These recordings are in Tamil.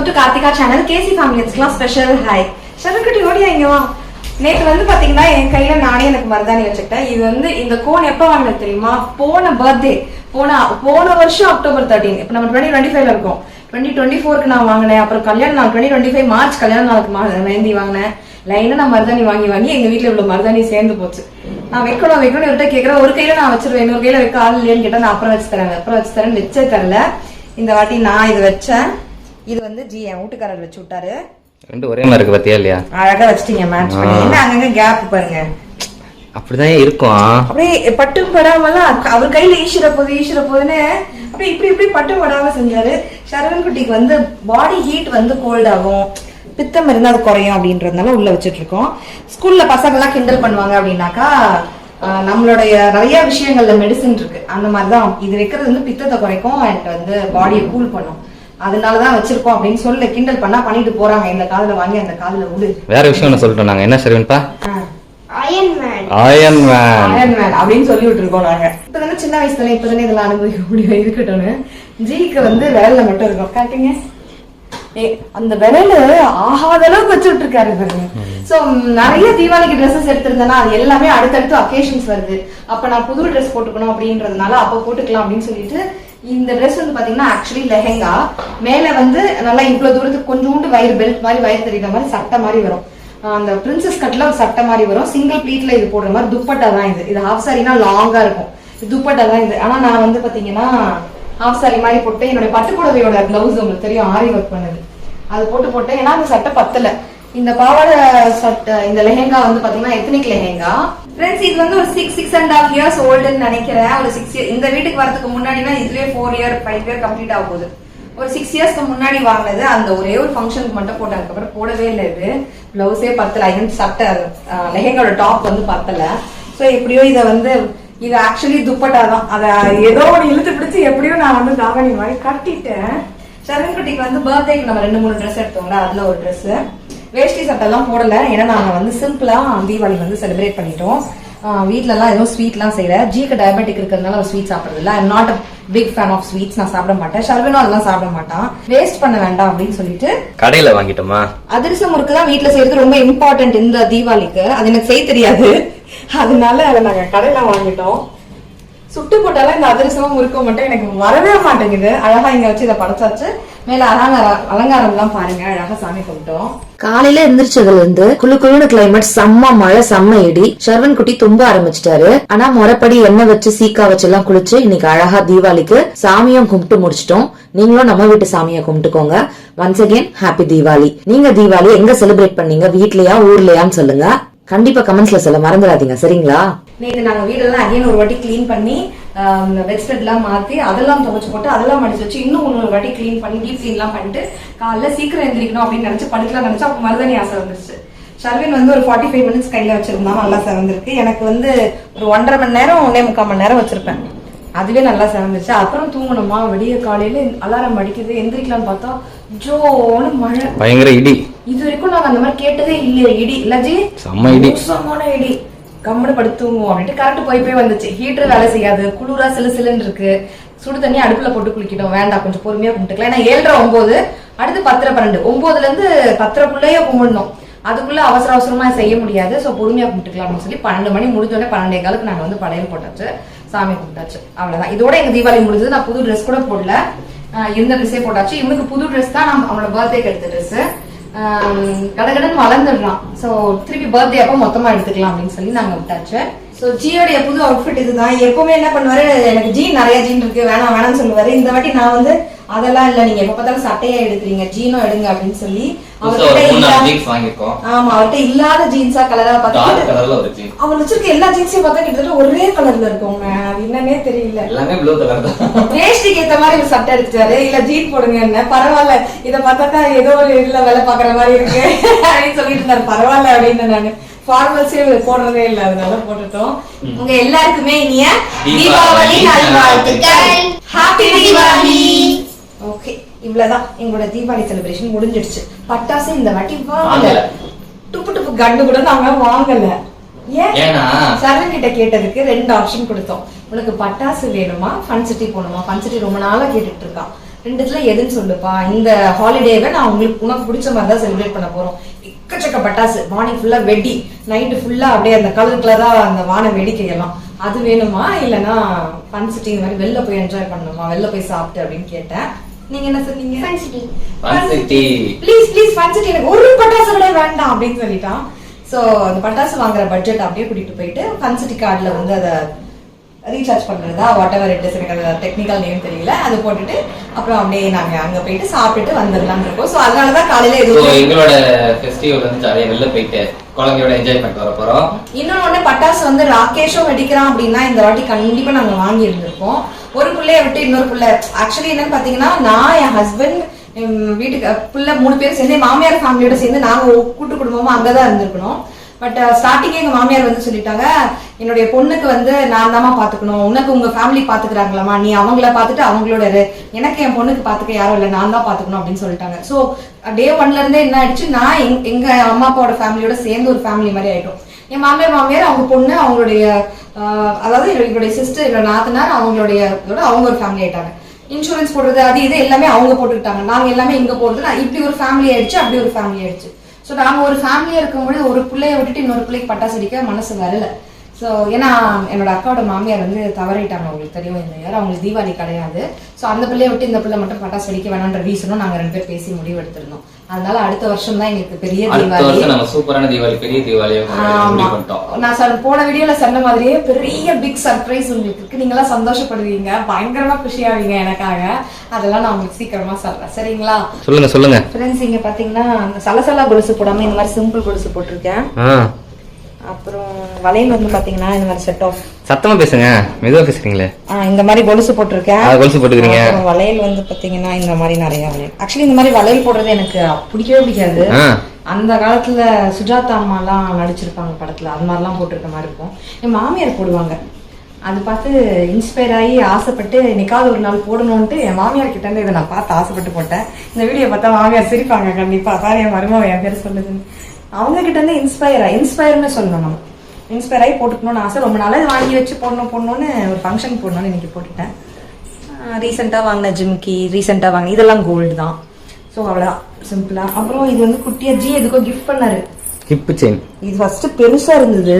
Welcome to Karthika channel. KC ஃபேமிலிஸ்க்குலாம் ஸ்பெஷல் ஹாய். ஷரண்குட்டி ஓடியா இங்க வா. நேற்று வந்து பாத்தீங்கன்னா என் கையில நானே எனக்கு மருதாணி வச்சுக்கிட்டேன். இது வந்து இந்த கோன் எப்ப வாங்கினது தெரியுமா? போன பர்த்டே, போன வருஷம் அக்டோபர் 13. இப்ப நம்ம 2025 இருக்கோம். 2024க்கு நான் வாங்கினேன். அப்புறம் கல்யாண நாள் 2025 மார்ச் கல்யாண நாளுக்கு மெஹந்தி வாங்கினேன். லைனா நான் மருதாணி வாங்கி எங்க வீட்டுல இவ்வளவு மருதாணி சேர்ந்து போச்சு. நான் வைக்கணும் இவர்கிட்ட கேட்கிறேன். ஒரு கையில நான் வச்சிருவேன், இன்னொரு கையில வைக்க ஆள் இல்லையான்னு கேட்டா நான் அப்புறம் வச்சு தரேன் வச்சே தரல. இந்த வாட்டி நான் இது வச்சேன். இது வந்து என் வீட்டுக்காரர் வச்சு விட்டாரு. ரெண்டு ஒரே மாதிரி இருக்கு பாத்தியா இல்லையா? அழகா வச்சிட்டீங்க மேட்ச் பண்ணி. என்ன அங்கங்க கேப் பாருங்க. அப்படிதான் இருக்கும். அப்படியே பட்டும் படாமலாம் அவர் கையில ஈஸ்வர போதுன்னு அப்படியே இப்படி பட்டும் படாம செஞ்சாரு. சரவண் குட்டிக்கு வந்து பாடி ஹீட் வந்து கோல்ட் ஆகும், பித்தம் இருந்தா அது குறையும் அப்படின்றதுனால உள்ள வச்சுட்டு இருக்கோம். ஸ்கூல்ல பசங்க எல்லாம் கிண்டல் பண்ணுவாங்க அப்படின்னாக்கா, நம்மளுடைய நிறைய விஷயங்கள்ல மெடிசன் இருக்கு. அந்த மாதிரிதான் இது வைக்கிறது வந்து பித்தத்தை குறைக்கும் அண்ட் வந்து பாடியை கூல் பண்ணும். அதனாலதான் வச்சிருக்கோம் அப்படின்னு சொல்லி கிண்டல் பண்ணிட்டு போறாங்க. இந்த காதுல வாங்கி அந்த காதுல விடு. வேற விஷயம் சொல்லிட்டோம் நாங்க. என்ன சரிப்பா? அயன் மேன் அப்படின்னு சொல்லி விட்டுருக்கோம் நாங்க. இப்பதானே சின்ன வயசுல இப்பதானே இதெல்லாம் அனுபவிக்க முடியும் இருக்கட்டும்னு. ஜிக்கு வந்து விரல்ல மட்டும் இருக்கும். காட்டுங்க, அந்த விரல ஆகாத அளவுக்கு வச்சுட்டு இருக்காரு பாருங்க. சோ நிறைய தீபாவளிக்கு ட்ரெஸ்ஸஸ் எடுத்திருந்தேன்னா அது எல்லாமே அடுத்தடுத்து அக்கேஷன்ஸ் வருது. அப்ப நான் புது ட்ரெஸ் போட்டுக்கணும் அப்படின்றதுனால அப்ப போட்டுக்கலாம் அப்படின்னு சொல்லிட்டு இந்த ட்ரெஸ் வந்து பாத்தீங்கன்னா ஆக்சுவலி லெஹெங்கா. மேல வந்து நல்லா இவ்வளவு தூரத்துக்கு கொஞ்சோண்டு வயிறு பெல்ட் மாதிரி வயிறு தெரியுற மாதிரி சட்டை மாதிரி வரும். அந்த பிரின்சஸ் கட்ல ஒரு சட்டை மாதிரி வரும். சிங்கிள் ப்ளீட்ல இது போடுற மாதிரி துப்பட்டா தான் இது ஹாஃப் சாரினா லாங்கா இருக்கும். துப்பட்டா தான் இது. ஆனா நான் வந்து பாத்தீங்கன்னா ஹாஃப் சாரி மாதிரி போட்டு என்னோட பட்டுப்புடவையோட பிளவுஸ் உங்களுக்கு தெரியும், ஆரி ஒர்க் பண்ணது, அது போட்டேன். ஏன்னா அந்த சட்டை பத்தல. இந்த பாவாடை சட்டை இந்த லெஹெங்கா வந்து பாத்தீங்கன்னா எத்னிக் லெஹெங்கா. ஃப்ரெண்ட்ஸ் இது வந்து ஒரு 6.5 இயர்ஸ் ஓல்டுன்னு நினைக்கிறேன். ஒரு 6 இயர் இந்த வீட்டுக்கு வரதுக்கு முன்னாடினா இதுலயே 4 இயர் 5 இயர் கம்ப்ளீட் ஆக போகுது. ஒரு 6 இயர்ஸ்க்கு முன்னாடி வாங்கினது. அந்த ஒரே ஒரு ஃபங்க்ஷனுக்கு மட்டும் போட்டேன். அதுக்கப்புறம் போடவே இல்லை. இது பிளவுஸே பத்தல. சட்டை லெஹெங்காவோட டாப் வந்து பத்தல. ஸோ எப்படியோ இதை வந்து இது ஆக்சுவலி துப்பட்டா தான். அதை ஏதோ ஒன்று இழுத்து பிடிச்சி எப்படியோ நான் வந்து தாவணி மாதிரி கட்டிட்டேன். சரண்குட்டிக்கு வந்து பர்த்டேக்கு நம்ம 2-3 ட்ரெஸ் எடுத்தோம்ல, அதுல ஒரு ட்ரெஸ். வேஷ்டி சட்டை எல்லாம் போடல. ஏன்னா நாங்க வந்து சிம்பிளா தீபாவளி வந்து செலிப்ரேட் பண்ணிட்டோம். வீட்ல எல்லாம் எதுவும் ஸ்வீட் எல்லாம் செய்யல. ஜிக்கு டயபெட்டிக் இருக்கிறதுனால ஒரு ஸ்வீட் சாப்பிடுறது இல்ல. I'm not a big fan of sweets. நான் சாப்பிட மாட்டேன். ஷர்வினும் அதெல்லாம் சாப்பிட மாட்டான். வேஸ்ட் பண்ண வேண்டாம் அப்படின்னு சொல்லிட்டு கடையில வாங்கிட்டோமா. அதிரசம் முறுக்கு தான் வீட்டுல செய்யறது ரொம்ப இம்பார்ட்டன்ட் இந்த தீபாவளிக்கு. அது எனக்கு செய்ய தெரியாது. அதனால அதை நாங்க கடையில வாங்கிட்டோம். சுட்டு போட்டாலும் இந்த அதிரசமும் முறுக்க மட்டும் எனக்கு வரவே மாட்டேங்குது. அழகா இங்க வச்சு இதை படைச்சாச்சு. மேல அலங்காரம் எல்லாம் பாருங்க, அழகா சாமி கும்பிட்டோம். காலையில எந்திரிச்சதுல இருந்து குளுக்குழுன்னு கிளைமேட், செம்ம மழை, செம்ம இடி. ஷர்வன் குட்டி தும்ப ஆரம்பிச்சிட்டாரு. ஆனா முறைப்படி எண்ணெய் வச்சு சீக்கா வச்சு எல்லாம் குளிச்சு இன்னைக்கு அழகா தீபாவளிக்கு சாமியும் கும்பிட்டு முடிச்சிட்டோம். நீங்களும் நம்ம வீட்டு சாமியை கும்பிட்டுக்கோங்க. Once again happy Deepavali. நீங்க தீபாவளி எங்க செலிப்ரேட் பண்ணீங்க? வீட்லயா ஊர்லயான்னு சொல்லுங்க. கண்டிப்பா கமெண்ட்ஸ்ல சொல்ல மறந்துடாதீங்க, சரிங்களா? நேற்று நாங்க வீடெல்லாம் அகைன் ஒரு வாட்டி கிளீன் பண்ணி வெஜிடபிள் எல்லாம் மாத்தி அதெல்லாம் துவைச்சு போட்டு அதெல்லாம் மடிச்சு வச்சு இன்னும் ஒரு வாட்டி கிளீன் பண்ணி டீப் கிளீன் எல்லாம் பண்ணிட்டு காலைல சீக்கிரம் எந்திரிக்கணும் அப்படின்னு நினைச்சு படுக்கலாம் நினைச்சு அப்ப மருதாணி ஆசை வந்துருச்சு. ஷர்வின் வந்து ஒரு 45 மினிட்ஸ் கையில வச்சிருந்தா நல்லா செவந்திருக்கு. எனக்கு வந்து ஒரு 1.5 மணி நேரம் 1.25 மணி நேரம் வச்சிருப்பேன். அதுவே நல்லா செவந்துருச்சு. அப்புறம் தூங்கணுமா, விடிய காலையில அலாரம் அடிக்குது, எந்திரிக்கலாம்னு பார்த்தா ஜோன்னு மழை, பயங்கர இடி. இது வரைக்கும் நாங்க அந்த மாதிரி கேட்டதே இல்லையா இடி. இல்லஜி செம்ம இடி. கம்முன்னு படுத்துவோம் அப்படின்ட்டு கரெக்ட் போய் வந்துச்சு. ஹீட்டர் வேலை செய்யாது, குளிரா சிலுன்னு இருக்கு. சுடு தண்ணி அடுப்புல போட்டு குளிக்கிட்டோம். வேண்டாம், கொஞ்சம் பொறுமையா கும்பிட்டுக்கலாம். ஏன்னா 7:30 அடுத்து 10:12 9ல இருந்து 10:00 கும்பிடணும். அதுக்குள்ள அவசரமா செய்ய முடியாது. சோ பொறுமையா கும்பிட்டுக்கலாம் அப்படின்னு சொல்லி 12 மணி முடிஞ்சோடனே 12:15 நாங்க வந்து படையல் போட்டாச்சு, சாமி கும்பிட்டாச்சு. அவ்வளவுதான். இதோட எங்க தீபாவளி முடிஞ்சது. நான் புது ட்ரெஸ் கூட போடல, இருந்த ட்ரெஸ்ஸே போட்டாச்சு. இவனுக்கு புது ட்ரெஸ் தான் அவனோட பர்த்டேக்கு எடுத்த ட்ரெஸ். கடகடன் வளர்ந்துடுறான். சோ திருப்பி பர்த்டே அப்ப மொத்தமா எடுத்துக்கலாம் அப்படின்னு சொல்லி நாங்க விட்டாச்சு. சோ ஜியோடைய புது அவுட்ஃபிட் இதுதான். எப்பவுமே என்ன பண்ணுவாரு, எனக்கு ஜீன் நிறைய ஜீன் இருக்கு வேணாம்னு சொல்லுவாரு. இந்த வாட்டி நான் வந்து அதெல்லாம் இல்ல, நீங்க எப்ப பார்த்தாலும் சட்டையா எடுக்கிறீங்க, ஜீனும் எடுங்க அப்படின்னு சொல்லி அவர்கிட்ட இல்லாத ஜீன்ஸா கலரா பார்த்து அவர் வச்சிருக்க எல்லா ஜீன்ஸையும் பார்த்தா கிட்டத்தட்ட ஒரே கலர்ல இருக்குங்க. அது என்னன்னே தெரியல. வேஷ்டிக்கு ஏத்த மாதிரி ஒரு சட்டை எடுத்துட்டாரு. இல்ல ஜீன் போடுங்க, என்ன பரவாயில்ல, இதை பார்த்தாக்கா ஏதோ ஒரு இதுல வேலை பாக்குற மாதிரி இருக்கு அப்படின்னு சொல்லிட்டு இருந்தாரு. பரவாயில்ல அப்படின்னு நானு ஃபார்மல்ஸே போடுறதே இல்ல, அதனால போட்டுட்டோம். உங்க எல்லாருக்குமே இனிய தீபாவளி நல்வாழ்த்துக்கள். ஹாப்பி தீபாவளி. ஓகே, இவ்வளவுதான் எங்களோட தீபாவளி செலிப்ரேஷன் முடிஞ்சிடுச்சு. பட்டாசு இந்த வாட்டி வாங்கல. டுப்பு கண்டு கூட நாங்க வாங்கல. ஏன் சரண் கிட்ட கேட்டதுக்கு 2 ஆப்ஷன் கொடுத்தோம். உனக்கு பட்டாசு வேணுமா, ஃபன் சிட்டி போகணுமா? ஃபன் சிட்டி ரொம்ப நாளா கேட்டுட்டு இருக்கான். ரெண்டுத்துல எதுன்னு சொல்லுப்பா, இந்த ஹாலிடேவை நான் உனக்கு பிடிச்ச மாதிரி தான் செலிப்ரேட் பண்ண போறோம். எக்கச்சக்க பட்டாசு, மார்னிங் ஃபுல்லா வெடி, நைட்டு ஃபுல்லா அப்படியே அந்த கலருக்குள்ளதா அந்த வான வேடிக்கையெல்லாம், அது வேணுமா இல்லைன்னா ஃபன் சிட்டி இந்த மாதிரி வெளில போய் என்ஜாய் பண்ணணுமா, வெளில போய் சாப்பிட்டு அப்படின்னு கேட்டேன். நீங்க என்ன சொன்னீங்க? Fun city. Please please fun city, எனக்கு ஒரு பட்டாசு கூட வேண்டாம் அப்படின்னு சொல்லிட்டான். சோ அந்த பட்டாசு வாங்குற பட்ஜெட் அப்படியே கூட்டிட்டு போயிட்டு ஃபன் சிட்டி கார்டுல வந்து அதை ரீசார்ஜ் பண்றதா வாட் எவர் இட் இஸ், எனக்கு அந்த டெக்னிக்கல் நேம் தெரியல, அது போட்டுட்டு அப்புறம் அப்படியே நாங்க அங்க போயிட்டு சாப்பிட்டுட்டு வந்துடலாம்னு இருக்கோம். சோ அதனாலதான் காலையில எங்களோட ஃபெஸ்டிவல் வந்து ஜாலியா வெளில போயிட்டு குழந்தையோட என்ஜாய் பண்ணிட்டு வர போறோம். இன்னொன்னு பட்டாசு வந்து ராகேஷும் வெடிக்கிறான் அப்படின்னா இந்த வாட்டி கண்டிப்பா நாங்க வாங்கி இருந்திருக்கோம். ஒரு பிள்ளைய விட்டு இன்னொரு பிள்ளை, ஆக்சுவலி என்னன்னு பாத்தீங்கன்னா நான் என் ஹஸ்பண்ட் வீட்டுக்கு பிள்ளை 3 பேர் சேர்ந்து மாமியார் ஃபேமிலியோட சேர்ந்து நாங்க கூட்டு குடும்பமா அங்கதான் இருந்திருக்கணும். பட் ஸ்டார்டிங்கே எங்க மாமியார் வந்து சொல்லிட்டாங்க, என்னுடைய பொண்ணுக்கு வந்து நான் தாமா பாத்துக்கணும், உனக்கு உங்க ஃபேமிலி பாத்துக்கிறாங்களாமா, நீ அவங்கள பாத்துட்டு அவங்களோட எனக்கு என் பொண்ணுக்கு பாத்துக்க யாரும் இல்லை, நான் தான் பாத்துக்கணும் அப்படின்னு சொல்லிட்டாங்க. சோ டே 1ல இருந்தே என்ன ஆயிடுச்சு, நான் எங்க அம்மா அப்பாவோட ஃபேமிலியோட சேர்ந்து ஒரு ஃபேமிலி மாதிரி ஆயிட்டோம். என் மாமியார் அவங்க பொண்ணு அவங்களுடைய அதாவது என்னுடைய சிஸ்டர் என்னோட நாத்தனார் அவங்களுடைய அவங்க ஒரு ஃபேமிலி ஆயிட்டாங்க. இன்சூரன்ஸ் போடுறது அது இது எல்லாமே அவங்க போட்டுக்கிட்டாங்க, நாங்க எல்லாமே இங்க போடுறது. இப்படி ஒரு ஃபேமிலி ஆயிடுச்சு, அப்படி ஒரு ஃபேமிலி ஆயிடுச்சு. ஸோ நாங்கள் ஒரு ஃபேமிலியா இருக்கும்போது ஒரு பிள்ளைய விட்டுட்டு இன்னொரு பிள்ளைக்கு பட்டாசு அடிக்க மனசு வரல. ஸோ ஏன்னா என்னோட அக்காவோட மாமியார் வந்து தவறிட்டாங்க, அவங்களுக்கு தெரியும் இந்த இயர் அவங்களுக்கு தீபாவளி கிடையாது. ஸோ அந்த பிள்ளைய விட்டு இந்த பிள்ளை மட்டும் பட்டாசு வெடிக்க வேணான்ற ரீசனும் நாங்கள் 2 பேர் பேசி முடிவு எடுத்திருந்தோம். அதனால அடுத்த வருஷம் தான் எங்களுக்கு பெரிய தீபாவளி, சூப்பரான தீபாவளி, பெரிய தீபாவளி. நான் போன வீடியோல சொன்ன மாதிரியே பெரிய பிக் சர்ப்ரைஸ் உங்களுக்கு இருக்கு. நீங்க எல்லாம் சந்தோஷப்படுவீங்க, பயங்கரமா குஷியாவீங்க எனக்காக. அதெல்லாம் நான் உங்களுக்கு சீக்கிரமா சொல்றேன், சரிங்களா? சொல்லுங்க ஃப்ரெண்ட்ஸ், இங்க பாத்தீங்கன்னா சலசலா கொலுசு போடாம இந்த மாதிரி சிம்பிள் கொலுசு போட்டிருக்கேன். அப்புறம் வளையல் வந்து பாத்தீங்கன்னா இந்த மாதிரி செட் ஆஃப், சத்தமா பேசுங்க, மெதுவா பேசுறீங்களே. இந்த மாதிரி கொலுசு போட்டிருக்கேன். கொலுசு போட்டுக்கிறீங்க. வளையல் வந்து பாத்தீங்கன்னா இந்த மாதிரி நிறைய வளையல். ஆக்சுவலி இந்த மாதிரி வளையல் போடுறது எனக்கு பிடிக்கவே பிடிக்காது. அந்த காலத்துல சுஜாதா அம்மா எல்லாம் நடிச்சிருப்பாங்க படத்துல, அது மாதிரிலாம் போட்டிருக்க மாதிரி இருக்கும். என் மாமியார் போடுவாங்க, அது பார்த்து இன்ஸ்பயர் ஆகி ஆசைப்பட்டு என்னைக்காவது ஒரு நாள் போடணும்ட்டு என் மாமியார் கிட்ட இருந்து இதை நான் பார்த்து ஆசைப்பட்டு போட்டேன். இந்த வீடியோ பார்த்தா மாமியார் சிரிப்பாங்க கண்டிப்பா, சார் என் மருமக என் பேர் சொல்லுதுன்னு. அவங்க கிட்ட இருந்து இன்ஸ்பயர்னு சொல்லணும், நம்ம இன்ஸ்பயர் ஆகி போட்டுக்கணும்னு ஆசை. ரொம்ப நாளா வாங்கி வச்சு போடணும்னு ஒரு ஃபங்க்ஷன் போடணும்னு இன்னைக்கு போட்டுட்டேன். ரீசெண்டா வாங்கின ஜிம்கி, ரீசெண்டா வாங்கின இதெல்லாம் கோல்டு தான். ஸோ அவ்வளோதான் சிம்பிளா. அப்புறம் இது வந்து குட்டியா எதுக்கோ கிஃப்ட் பண்ணாரு, ஹிப் செயின். இது ஃபர்ஸ்ட் பெருசா இருந்தது,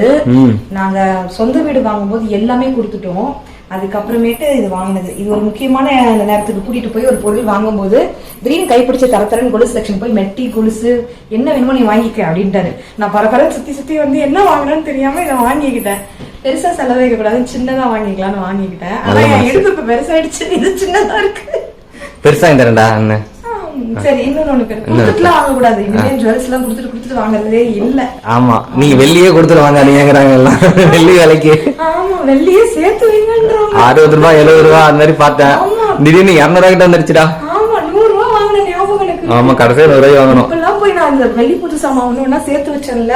நாங்க சொந்த வீடு வாங்கும்போது எல்லாமே கொடுத்துட்டோம். அதுக்கப்புறமேட்டு இது வாங்கினது. இது ஒரு முக்கியமான நேரத்துக்கு கூட்டிட்டு போய் ஒரு பொருள் வாங்கும்போது திடீர்னு கைப்பிடிச்ச தரத்தரன் கொலுசு செக்ஷன் போய் மெட்டி கொலுசு என்ன வேணுமோ நீ வாங்கிக்க அப்படின்ட்டாரு. நான் பரபர சுத்தி வந்து என்ன வாங்கினேன்னு தெரியாம இதை வாங்கிக்கிட்டேன். பெருசா செலவழிக்க கூடாதுன்னு சின்னதா வாங்கிக்கலாம்னு வாங்கிக்கிட்டேன். ஆனா என் இடுப்பு இப்ப பெருசாயிடுச்சு, இது சின்னதா இருக்கு. பெருசா இந்த அண்ணன் சரி, இன்னொன்னு கொடுத்துட்டுலாம் வாங்க கூடாது. இந்தியன் ஜுவல்ஸ் எல்லாம் கொடுத்துட்டு வாங்குறதே இல்ல. ஆமா, நீங்க வெள்ளியே கொடுத்துட்டு வாங்காதீங்கிறாங்க எல்லாம். வெள்ளி விலைக்கு ஆமா வெள்ளியே சேர்த்து வைங்கன்றாங்க. 60 ரூபாய் 70 ரூபாய் அந்த மாதிரி பார்த்தேன். திடீர்னு 200 ரூபாய் கிட்ட வந்துருச்சுடா. ஆமா 100 ரூபாய் வாங்கின ஞாபகம் எனக்கு. ஆமா, கடைசியா 100 ரூபாய் வாங்கணும். இப்பெல்லாம் போய் நான் இந்த வெள்ளி புது சாமான் ஒண்ணு சேர்த்து வச்சேன்ல,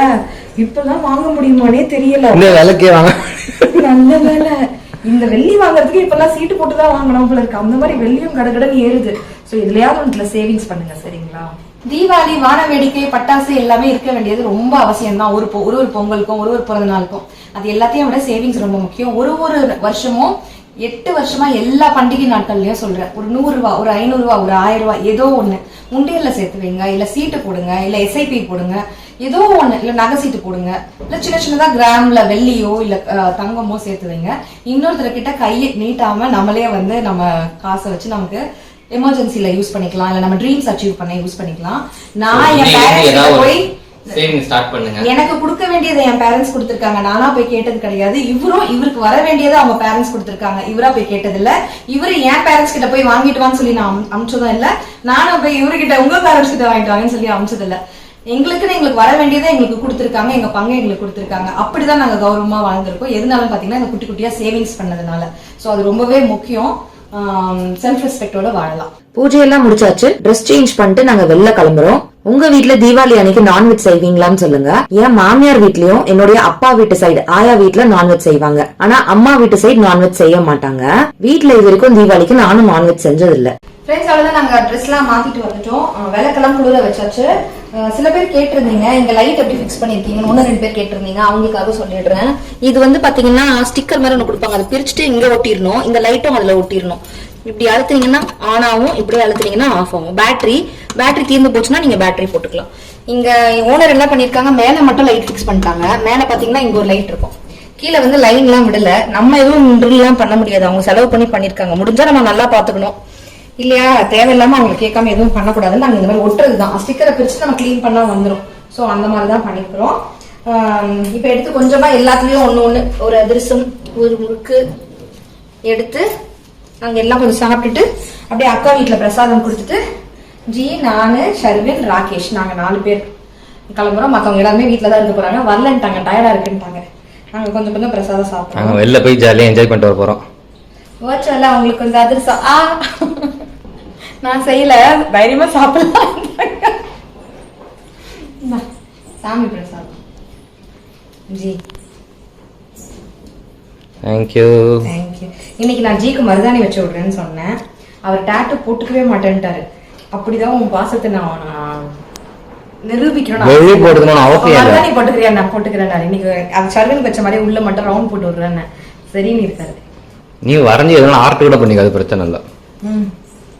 இப்பெல்லாம் வாங்க முடியுமானே தெரியல. இந்த விலைக்கே வாங்க. நல்ல வேலை, இந்த வெள்ளி வாங்குறதுக்கு இப்பெல்லாம் சீட்டு போட்டுதான் வாங்கணும் போல இருக்கு. அந்த மாதிரி வெள்ளியும் கடகடன்னு ஏறுது. சோ இதுலயாவது ஒன்றுல சேவிங்ஸ் பண்ணுங்க, சரிங்களா? தீபாவளி வான வேடிக்கை பட்டாசு எல்லாமே இருக்க வேண்டியது ரொம்ப அவசியம் தான். ஒரு பொங்கலுக்கும் ஒரு பிறந்த நாளுக்கும் அது எல்லாத்தையும் விட சேவிங்ஸ் ரொம்ப முக்கியம். ஒரு வருஷமும் 8 வருஷமா எல்லா பண்டிகை நாட்கள்லயும் சொல்றேன், ஒரு 100 ரூபாய், ஒரு 500 ரூபாய், ஒரு 1000 ரூபாய் ஏதோ ஒண்ணு உண்டியல்ல சேர்த்து வைங்க, இல்ல சீட்டு போடுங்க, இல்ல SIP போடுங்க, ஏதோ ஒண்ணு, இல்ல நகை சீட்டு போடுங்க, இல்ல சின்னதா கிராம்ல வெள்ளியோ இல்ல தங்கமோ சேர்த்து வைங்க. இன்னொருத்தர் கிட்ட கையை நீட்டாம நம்மளே வந்து நம்ம காசை வச்சு நமக்கு எமர்ஜென்சில யூஸ் பண்ணிக்கலாம், இல்ல நம்ம ட்ரீம்ஸ் அச்சீவ் பண்ண யூஸ் பண்ணிக்கலாம். நான் என் பேரண்ட்ஸ் போய் சேவிங் ஸ்டார்ட் பண்ணுங்க. எனக்கு கொடுக்க வேண்டியதை என் பேரண்ட்ஸ் கொடுத்திருக்காங்க, நானா போய் கேட்டது கிடையாது. இவருக்கு வர வேண்டியதை அவங்க பேரண்ட்ஸ் கொடுத்திருக்காங்க, இவரா போய் கேட்டது இல்ல. இவரு என் பேரண்ட்ஸ் கிட்ட போய் வாங்கிட்டு வான்னு சொல்லி நான் அமிச்சதும் இல்ல, நானும் போய் இவர்கிட்ட உங்க பேரண்ட்ஸ் கிட்ட வாங்கிட்டு வாங்கன்னு சொல்லி அமிச்சது இல்ல. எங்களுக்கு வர வேண்டியதை எங்களுக்கு கொடுத்திருக்காங்க, எங்க பங்கை எங்களுக்கு கொடுத்திருக்காங்க. அப்படிதான் நாங்க கௌரவமா வாழ்ந்திருக்கோம். எதுனாலும் பாத்தீங்கன்னா இந்த குட்டி குட்டியா சேவிங்ஸ் பண்ணதுனால. சோ அது ரொம்பவே முக்கியம். செல்ஃப் ரெஸ்பெக்டோட வாழலாம். பூஜையெல்லாம் முடிச்சாச்சு, ட்ரெஸ் சேஞ்ச் பண்ணிட்டு நாங்க வெளில கிளம்புறோம். உங்க வீட்ல தீபாவளி அன்னைக்கு நான்வெஜ் செய்வீங்களான்னு சொல்லுங்க. என் மாமியார் வீட்லயும் என்னுடைய அப்பா வீட்டு சைடு ஆயா வீட்ல நான்வெஜ் செய்வாங்க, ஆனா அம்மா வீட்டு சைடு நான்வெஜ் செய்ய மாட்டாங்க. வீட்ல இது வரைக்கும் தீபாவளிக்கு நானும் நான்வெஜ் செஞ்சது இல்ல. ஃப்ரெண்ட்ஸ், அவ்வளவுதான், நாங்க ட்ரெஸ் எல்லாம் மாத்திட்டு வந்துட்டோம். விளக்கெல்லாம் குளிர வச்சாச்சு. சில பேர் கேட்டிருந்தீங்க இங்க லைட் எப்படி பிக்ஸ் பண்ணிருக்கீங்க, 1-2 பேர் கேட்டிருந்தீங்க, அவங்களுக்காக சொல்லிடுறேன். இது வந்து பாத்தீங்கன்னா ஸ்டிக்கர் மாதிரி ஒண்ணு கொடுப்பாங்க, அதை பிரிச்சுட்டு இங்க ஒட்டிடணும், இந்த லைட்டும் அதுல ஒட்டிடணும். இப்படி அழுத்துனீங்கன்னா ஆன் ஆகும், இப்படியே அழுத்துனீங்கன்னா ஆஃப் ஆகும். பேட்டரி தீர்ந்து போச்சுன்னா நீங்க பேட்டரி போட்டுக்கலாம். இங்க ஓனர் என்ன பண்ணிருக்காங்க, மேல மட்டும் லைட் ஃபிக்ஸ் பண்ணிட்டாங்க. மேல பாத்தீங்கன்னா இங்க ஒரு லைட் இருக்கும், கீழே வந்து லைன் எல்லாம் விடல. நம்ம எதுவும் ட்ரில்லாம் பண்ண முடியாது, அவங்க செலவு பண்ணி பண்ணிருக்காங்க. முடிஞ்சா நம்ம நல்லா பாத்துக்கணும் இல்லையா, தேவையில்லாம அவங்க கேட்காம எதுவும் பண்ணக்கூடாதுன்னு நாங்க இந்த மாதிரி ஒட்டுறதுதான். ஸ்டிக்கரை பிரிச்சு நம்ம கிளீன் பண்ணா வந்துடும். ஸோ அந்த மாதிரிதான் பண்ணிக்கிறோம். இப்ப எடுத்து கொஞ்சமா எல்லாத்துலயும் ஒண்ணு ஒரு அதிரசம் ஒரு முறுக்கு எடுத்து நாங்க எல்லாம் கொஞ்சம் சாப்பிட்டுட்டு அப்படியே அக்கா வீட்டுல பிரசாதம் கொடுத்துட்டு ஜி, நானு, ஷர்வின், ராகேஷ் நாங்க 4 பேர் கிளம்புறோம். மத்தவங்க எல்லாருமே வீட்டுல தான் இருக்க போறாங்க. வரலன்ட்டாங்க, டயர்டா இருக்குன்ட்டாங்க. நாங்க கொஞ்சம் கொஞ்சம் பிரசாதம் சாப்பிடுறோம். வெளில போய் ஜாலியா என்ஜாய் பண்ணிட்டு வர போறோம். வர்ச்சுவலா அவங்களுக்கு கொஞ்சம் அதிரசம் நான் செய்யல, தைரியமா சாப்பிடலாம். சாமி பிரசாதம் ஜி. தேங்க்யூ. இன்னைக்கு நான் ஜிக்கு மருதாணி வச்சு விடுறேன்னு சொன்னேன். அவர் டாட்டூ போட்டுக்கவே மாட்டேன்ட்டாரு. அப்படிதான் உன் பாசத்தை நான் நிரூபிக்கணும். மருதாணி போட்டுக்கிறியா? நான் போட்டுக்கிறேன். இன்னைக்கு அது சர்வன் வச்ச மாதிரி உள்ள மட்டும் ரவுண்ட் போட்டு விடுறேன்னு சரின்னு இருக்காரு. நீ வரைஞ்சி எதனா ஆர்ட் கூட பண்ணிக்காது, பிரச்சனை இல்ல.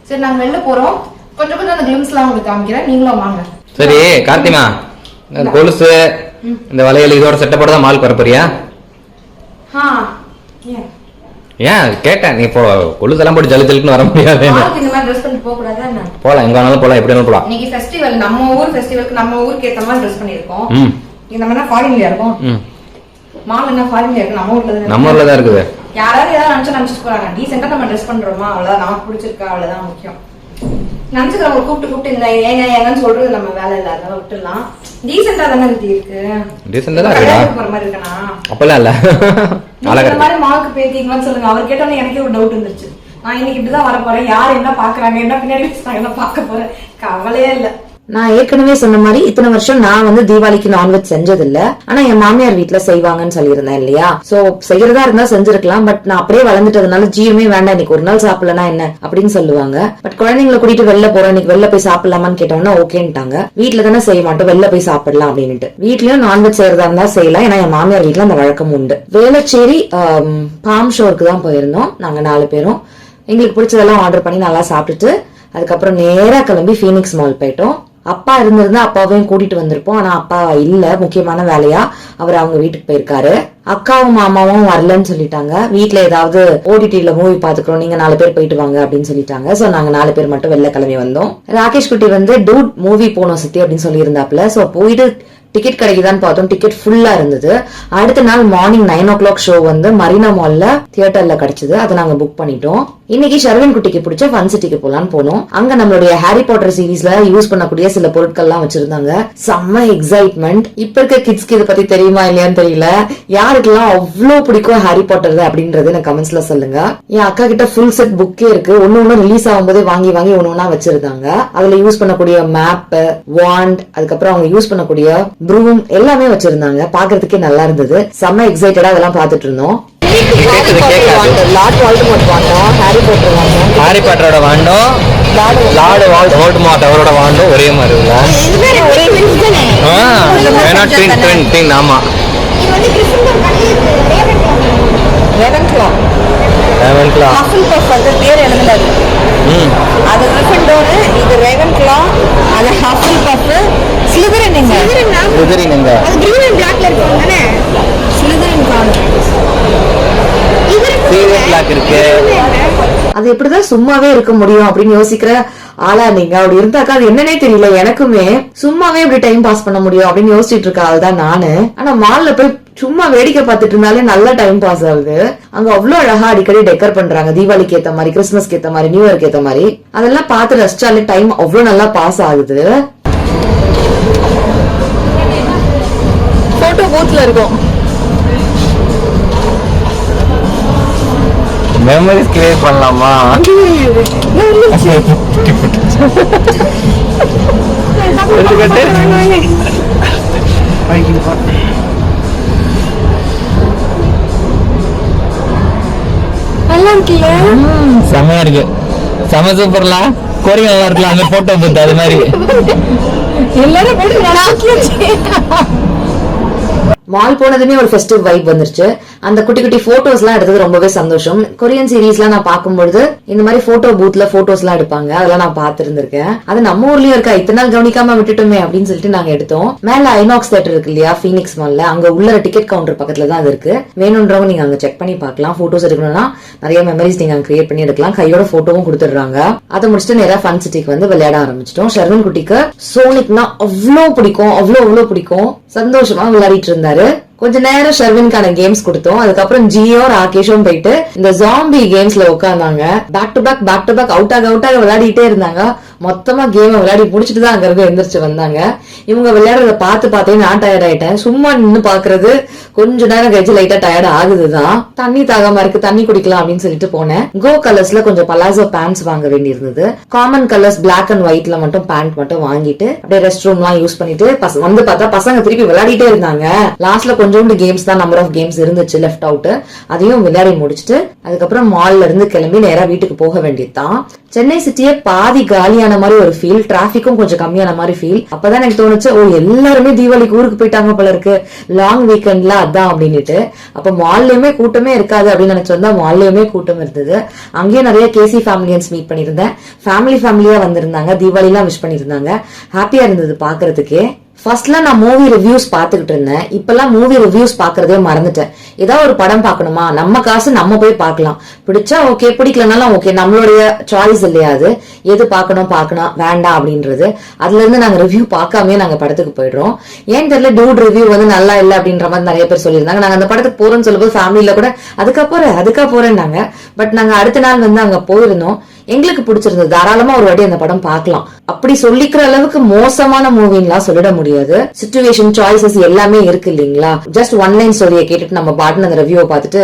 சரி, நாங்க வெளில போறோம். கொஞ்சம் கொஞ்சம் அந்த கிளிம்ஸ் எல்லாம் உங்களுக்கு காமிக்கிறேன், நீங்களும் வாங்க. சரி கார்த்திமா, கொலுசு இந்த வளையல் இதோட செட்டப்போட தான் மால் பரப்புறியா? ஏன் கேட்டேன், நீ இப்போ கொலுசெல்லாம் போட்டு ஜலி ஜலுக்குன்னு வர முடியாது. போலாம், எங்க வேணாலும் போலாம், எப்படி வேணாலும் போலாம். இன்னைக்கு ஃபெஸ்டிவல், நம்ம ஊர் ஃபெஸ்டிவலுக்கு நம்ம ஊருக்கு ஏத்த மாதிரி ட்ரெஸ் பண்ணிருக்கோம். இந்த மாதிரி ஃபாரின்ல இருக்கும், மால் என்ன ஃபாரின்ல இருக்கு, நம்ம ஊர்ல தான் இருக்குது. யாராவது ஏதாவது நினைச்சிட்டு போறாங்க. டீசெண்டா நம்ம ட்ரெஸ் பண்றோமா, அவ்வளவுதான். நமக்கு பிடிச்சிருக்கா, அவ்வளவுதான் முக்கியம். நினைச்சுக்கிறவங்க கூப்பிட்டு இந்த ஏங்கன்னு சொல்றது நம்ம வேலை இல்ல, அதனால விட்டுலாம். டீசெண்டா தானே இருக்கு. டீசெண்டா தான் இருக்கு. போற மாதிரி இருக்கனா? அப்பலாம் இல்ல. இந்த மாதிரி மாலுக்கு போயிருக்கீங்களான்னு சொல்லுங்க. அவர் கேட்டோன்னே எனக்கே ஒரு டவுட் வந்துருச்சு. நான் இன்னைக்கு இப்படிதான் வர போறேன், யார் என்ன பாக்குறாங்க, என்ன பின்னாடி பேசுறாங்க பாக்க போறேன், கவலையே இல்ல. நான் ஏற்கனவே சொன்ன மாதிரி இத்தனை வருஷம் நான் வந்து தீபாவளிக்கு நான்வெஜ் செஞ்சது இல்ல. ஆனா என் மாமியார் வீட்டுல செய்வாங்கன்னு சொல்லியிருந்தேன் இல்லையா. சோ செய்யறதா இருந்தா செஞ்சிருக்கலாம். பட் நான் அப்படியே வளர்ந்துட்டதுனால ஜியுமே வேண்டாம், இன்னைக்கு ஒரு நாள் சாப்பிடலன்னா என்ன அப்படின்னு சொல்லுவாங்க. பட் குழந்தைங்களை கூட்டிட்டு வெளில போறோம், இன்னைக்கு வெளில போய் சாப்பிடலாமான்னு கேட்டோம்னா ஓகேன்ட்டாங்க. வீட்டுல தானே செய்ய மாட்டோம், வெளில போய் சாப்பிடலாம் அப்படின்ட்டு. வீட்லயும் நான்வெஜ் செய்யறதா இருந்தா செய்யலாம், ஏன்னா என் மாமியார் வீட்டுல அந்த வழக்கம் உண்டு. வேளச்சேரி பாம் ஷோருக்கு தான் போயிருந்தோம் நாங்க 4 பேரும். எங்களுக்கு பிடிச்சதெல்லாம் ஆர்டர் பண்ணி நல்லா சாப்பிட்டுட்டு அதுக்கப்புறம் நேரா கிளம்பி ஃபீனிக்ஸ் மால் போயிட்டோம். அப்பா இருந்திருந்தா அப்பாவையும் கூட்டிட்டு வந்திருப்போம். ஆனா அப்பா இல்ல, முக்கியமான வேலையா அவர் அவங்க வீட்டுக்கு போயிருக்காரு. அக்காவும் மாமாவும் வரலன்னு சொல்லிட்டாங்க. வீட்டுல ஏதாவது ஓடிடில மூவி பாத்துக்கிறோம், நீங்க 4 பேர் போயிட்டு வாங்க அப்படின்னு சொல்லிட்டாங்க. சோ நாங்க 4 பேர் மட்டும் வெளில கிளம்பி வந்தோம். ராகேஷ் குட்டி வந்து டூட் மூவி போனோம் சித்தி அப்படின்னு சொல்லி இருந்தாப்ல. சோ போயிட்டு டிக்கெட் கிடைக்குதான்னு பார்த்தோம். டிக்கெட் ஃபுல்லா இருந்தது. அடுத்த நாள் மார்னிங் 9 o'clock ஷோ வந்து மரீனா மால்ல தியேட்டர்ல கிடைச்சது. அதை நாங்க புக் பண்ணிட்டோம். இன்னைக்கு ஷர்வின் குட்டிக்கு பிடிச்ச ஃபன் சிட்டிக்கு போலான்னு போனோம். அங்க நம்மளுடைய ஹாரி பாட்டர் சீரீஸ்ல யூஸ் பண்ணக்கூடிய சில பொருட்கள் எல்லாம் வச்சிருந்தாங்க. செம்ம எக்ஸைட்மெண்ட். இப்ப இருக்க கிட்ஸ்க்கு இதை பத்தி தெரியுமா இல்லையான்னு தெரியல. யாருக்கெல்லாம் அவ்வளவு பிடிக்கும் ஹாரி பாட்டர் அப்படின்றது எனக்கு கமெண்ட்ஸ்ல சொல்லுங்க. என் அக்கா கிட்ட ஃபுல் செட் புக்கே இருக்கு. ஒன்னு ரிலீஸ் ஆகும்போதே வாங்கி வாங்கி ஒண்ணு வச்சிருந்தாங்க. அதுல யூஸ் பண்ணக்கூடிய மேப், வாண்ட், அதுக்கப்புறம் அவங்க யூஸ் பண்ணக்கூடிய ப்ரூம் எல்லாமே வச்சிருந்தாங்க. பாக்குறதுக்கே நல்லா இருந்தது. செம்ம எக்ஸைட்டடா அதெல்லாம் பாத்துட்டு இருந்தோம். ஹாரி பாட்டரோட வாண்டும் லார்ட் வோல்டமார்ட் அவரோட வாண்டும் ஒரே மாதிரி இருக்குல்ல. ஆமா, பேர் எழுதுனது அது கிரிஃபிண்டோர், இது ரேவன்க்ளா, அது ஹஃபில்பஃப், ஸ்லிதரின். அது கிரீன் அண்ட் பிளாக்ல இருக்கும் தானே, ஸ்லிதரின் கார்டு. அது எப்படிதான் சும்மாவே இருக்க முடியும் அப்படின்னு யோசிக்கிற ஆளா நீங்க. அப்படி இருந்தாக்கா அது என்னன்னே தெரியல எனக்குமே. சும்மாவே இப்படி டைம் பாஸ் பண்ண முடியும் அப்படின்னு யோசிச்சுட்டு இருக்க ஆள் தான் நானு. ஆனா மால்ல போய் சும்மா வேடிக்கை பார்த்துட்டு இருந்தாலே நல்ல டைம் பாஸ் ஆகுது. அங்க அவ்வளவு அழகா அடிக்கடி டெக்கர் பண்றாங்க, தீபாவளிக்கு ஏத்த மாதிரி, கிறிஸ்துமஸ்க்கு ஏத்த மாதிரி, நியூ இயர்க்கு ஏத்த மாதிரி. அதெல்லாம் பார்த்து ரசிச்சாலே டைம் அவ்வளவு நல்லா பாஸ் ஆகுது. போட்டோ பூத்ல இருக்கும். மெமரிஸ் கிரியேட் பண்ணலாமா? நல்லா இருக்குல்ல, செமையா இருக்கு. செம சூப்பர்ல, கோரி நல்லா இருக்கலாம் அந்த போட்டோ பூத். அது மாதிரி எல்லாரும் மால் போனதுமே ஒரு ஃபெஸ்டிவ் வைப் வந்துருச்சு. அந்த குட்டி குட்டி போட்டோஸ் எல்லாம் எடுத்தது ரொம்பவே சந்தோஷம். கொரியன் சீரீஸ்லாம் நான் பார்க்கும்போது இந்த மாதிரி போட்டோ பூத்ல போட்டோஸ் எல்லாம் எடுப்பாங்க, அதெல்லாம் நான் பார்த்திருந்திருக்கேன். அது நம்ம ஊர்லயும் இருக்கா, இத்தனை நாள் கவனிக்காம விட்டுட்டோமே அப்படின்னு சொல்லிட்டு நாங்க எடுத்தோம். மேல ஐநாக்ஸ் தியேட்டர் இருக்கு இல்லையா, ஃபீனிக்ஸ் மால்ல, அங்க உள்ள டிக்கெட் கவுண்டர் பக்கத்துல தான் அது இருக்கு. வேணும்ன்றவங்க நீங்க அங்க செக் பண்ணி பார்க்கலாம். போட்டோஸ் எடுக்கணும்னா நிறைய மெமரிஸ் நீங்க அங்க கிரியேட் பண்ணி எடுக்கலாம். கையோட போட்டோவும் கொடுத்துடுறாங்க. அதை முடிச்சுட்டு நேரா ஃபன் சிட்டிக்கு வந்து விளையாட ஆரம்பிச்சிட்டோம். ஷர்வன் குட்டிக்கு சோனிக்னா அவ்வளோ பிடிக்கும், அவ்வளோ பிடிக்கும். சந்தோஷமா விளையாடிட்டு இருந்தாரு. கொஞ்ச நேரம் ஷர்வின்கான கேம்ஸ் கொடுத்தோம். அதுக்கப்புறம் ஜியோ ராகேஷும் போயிட்டு இந்த ஜாம்பி கேம்ஸ்ல உட்கார்ந்தாங்க. பேக் டு பேக் அவுட் ஆக விளையாடிட்டே இருந்தாங்க. மொத்தமா கேம் விளையாடி முடிச்சுட்டு தான் அங்க இருந்து எந்திரிச்சு வந்தாங்க. இவங்க விளையாடுறத பார்த்தே நான் டயர்ட் ஆயிட்டேன். சும்மா நின்னு பாக்குறது கொஞ்ச நேரம் கழிச்சு லைட்டா டயர்ட் ஆகுதுதான். தண்ணி தாகமா இருக்கு, தண்ணி குடிக்கலாம் அப்படின்னு சொல்லிட்டு போனேன். கோ கலர்ஸ்ல கொஞ்சம் பலாசோ பேண்ட்ஸ் வாங்க வேண்டி இருந்தது. காமன் கலர்ஸ் பிளாக் அண்ட் ஒயிட்ல மட்டும் பேண்ட் மட்டும் வாங்கிட்டு அப்படியே ரெஸ்ட் ரூம் எல்லாம் யூஸ் பண்ணிட்டு வந்து பார்த்தா பசங்க திருப்பி விளையாடிட்டே இருந்தாங்க. லாஸ்ட்ல கொஞ்சோண்டு கேம்ஸ் தான், நம்பர் ஆஃப் கேம்ஸ் இருந்துச்சு லெஃப்ட் அவுட். அதையும் விளையாடி முடிச்சுட்டு அதுக்கப்புறம் மால்ல இருந்து கிளம்பி நேரா வீட்டுக்கு போக வேண்டியதுதான். சென்னை சிட்டியே பாதி காலியான மாதிரி ஒரு ஃபீல், டிராபிக்கும் கொஞ்சம் கம்மியான மாதிரி ஃபீல். அப்பதான் எனக்கு தோணுச்சு, ஓ எல்லாருமே தீபாவளிக்கு ஊருக்கு போயிட்டாங்க போல இருக்கு, லாங் வீக்கெண்ட்ல அதான் அப்படின்னுட்டு. அப்ப மால்லயுமே கூட்டமே இருக்காது அப்படின்னு நினைச்சு வந்தா மால்லயுமே கூட்டம் இருந்தது. அங்கேயும் நிறைய கேசி ஃபேமிலியன்ஸ் மீட் பண்ணிருந்தேன். ஃபேமிலியா வந்திருந்தாங்க, தீபாவளி எல்லாம் விஷ் பண்ணிருந்தாங்க. ஹாப்பியா இருந்தது பாக்குறதுக்கே. ஃபர்ஸ்ட்லாம் நான் மூவி ரிவ்யூஸ் பாத்துக்கிட்டு இருந்தேன். இப்பெல்லாம் மூவி ரிவ்யூஸ் பாக்குறதே மறந்துட்டேன். ஏதாவது ஒரு படம் பார்க்கணுமா, நம்ம காசு நம்ம போய் பார்க்கலாம். பிடிச்சா ஓகே, பிடிக்கலனாலும் ஓகே, நம்மளுடைய சாய்ஸ் இல்லையாது. எது பார்க்கணும் வேண்டாம் அப்படின்றது. அதுல இருந்து நாங்க ரிவ்யூ பார்க்காமயே நாங்க படத்துக்கு போயிடுறோம். ஏன் தெரியல, டூட் ரிவ்யூ வந்து நல்லா இல்ல அப்படின்ற மாதிரி நிறைய பேர் சொல்லியிருந்தாங்க. நாங்க அந்த படத்துக்கு போறோம்னு சொல்லும்போது ஃபேமிலியில கூட அதுக்கா போறேன்னாங்க. பட் நாங்க அடுத்த நாள் வந்து அங்க போயிருந்தோம். எங்களுக்கு பிடிச்சிருந்தது, தாராளமா ஒரு வாட்டி அந்த படம் பார்க்கலாம். அப்படி சொல்லிக்கிற அளவுக்கு மோசமான மூவின்லாம் சொல்லிட முடியாது. சிச்சுவேஷன், சாய்ஸஸ் எல்லாமே இருக்கு இல்லீங்களா. ஜஸ்ட் ஒன் லைன் ஸ்டோரியை கேட்டுட்டு நம்ம பாட்டுன்னு அந்த ரிவ்யூவை பார்த்துட்டு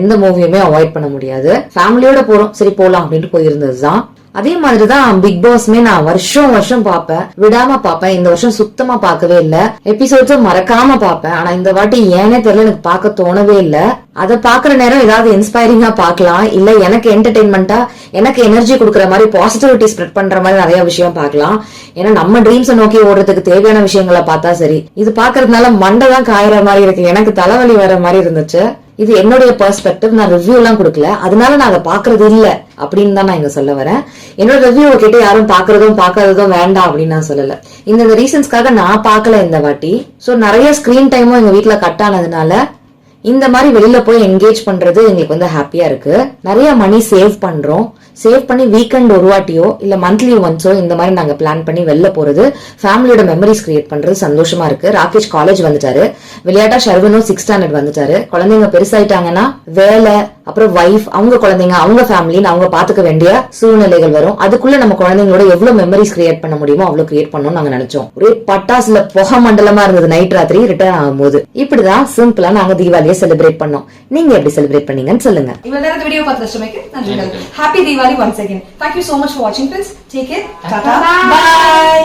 எந்த மூவியுமே அவாய்ட் பண்ண முடியாது. ஃபேமிலியோட போறோம், சரி போலாம் அப்படின்ட்டு போயிருந்ததுதான். அதே மாதிரிதான் பிக் பாஸ்மே நான் வருஷம் பாப்பேன், விடாம பாப்பேன். இந்த வருஷம் சுத்தமா பார்க்கவே இல்ல. எபிசோட்ஸும் மறக்காம பாப்பேன். ஆனா இந்த வாட்டி ஏனே தெரியல, எனக்கு பார்க்க தோணவே இல்ல. அதை பாக்குற நேரம் ஏதாவது இன்ஸ்பைரிங்கா பாக்கலாம், இல்ல எனக்கு என்டர்டெயின்மெண்டா, எனக்கு எனர்ஜி கொடுக்குற மாதிரி, பாசிட்டிவிட்டி ஸ்ப்ரெட் பண்ற மாதிரி நிறைய விஷயம் பார்க்கலாம். ஏன்னா நம்ம ட்ரீம்ஸை நோக்கி ஓடுறதுக்கு தேவையான விஷயங்களை பார்த்தா சரி. இது பாக்குறதுனால மண்டை தான் காயற மாதிரி இருக்கு, எனக்கு தலைவலி வர மாதிரி இருந்துச்சு. இது என்னுடைய பெர்ஸ்பெக்டிவ், நான் ரிவ்யூ எல்லாம் கொடுக்கல, அதனால நான் அதை பாக்குறது இல்ல அப்படின்னு தான் நான் இங்க சொல்ல வரேன். என்னோட ரிவ்யூவை கேட்டு யாரும் பாக்குறதும் பார்க்காததும் வேண்டாம் அப்படின்னு நான் சொல்லல. இந்த ரீசன்ஸ்க்காக நான் பார்க்கல இந்த வாட்டி. சோ நிறைய ஸ்கிரீன் டைமும் எங்க வீட்டுல கட் ஆனதுனால இந்த மாதிரி வெளியில போய் என்கேஜ் பண்றது எங்களுக்கு வந்து ஹாப்பியா இருக்கு. நிறைய மணி சேவ் பண்றோம். சேவ் பண்ணி வீக்கெண்ட் ஒரு வாட்டியோ இல்ல மந்த்லி ஒன்ஸோ இந்த மாதிரி நாங்க பிளான் பண்ணி வெளில போறது, ஃபேமிலியோட மெமரிஸ் கிரியேட் பண்றது சந்தோஷமா இருக்கு. ராகேஷ் காலேஜ் வந்துட்டாரு, விளையாட்டா ஷர்வனும் 6th ஸ்டாண்டர்ட் வந்துட்டாரு. குழந்தைங்க பெருசாயிட்டாங்கன்னா வேலை, அப்புறம் வைஃப், அவங்க குழந்தைங்க, அவங்க ஃபேமிலின்னு அவங்க பாத்துக்க வேண்டிய சூழ்நிலைகள் வரும். அதுக்குள்ள நம்ம குழந்தைங்களோட எவ்வளவு மெமரிஸ் கிரியேட் பண்ண முடியுமோ அவ்வளவு கிரியேட் பண்ணணும்னு நாங்க நினைச்சோம். ஒரே பட்டாசுல புகை மண்டலமா இருந்தது நைட் ராத்திரி ரிட்டர்ன் ஆகும்போது. இப்படிதான் சிம்பிளா நாங்க தீபாவளியை செலிப்ரேட் பண்ணோம். நீங்க எப்படி செலிப்ரேட் பண்ணீங்கன்னு சொல்லுங்க. இவ்வளவு நேரம் வீடியோ பார்த்து நன்றி. Happy Deepavali once again. Thank you so much for watching, friends. Take care. Tata. Bye.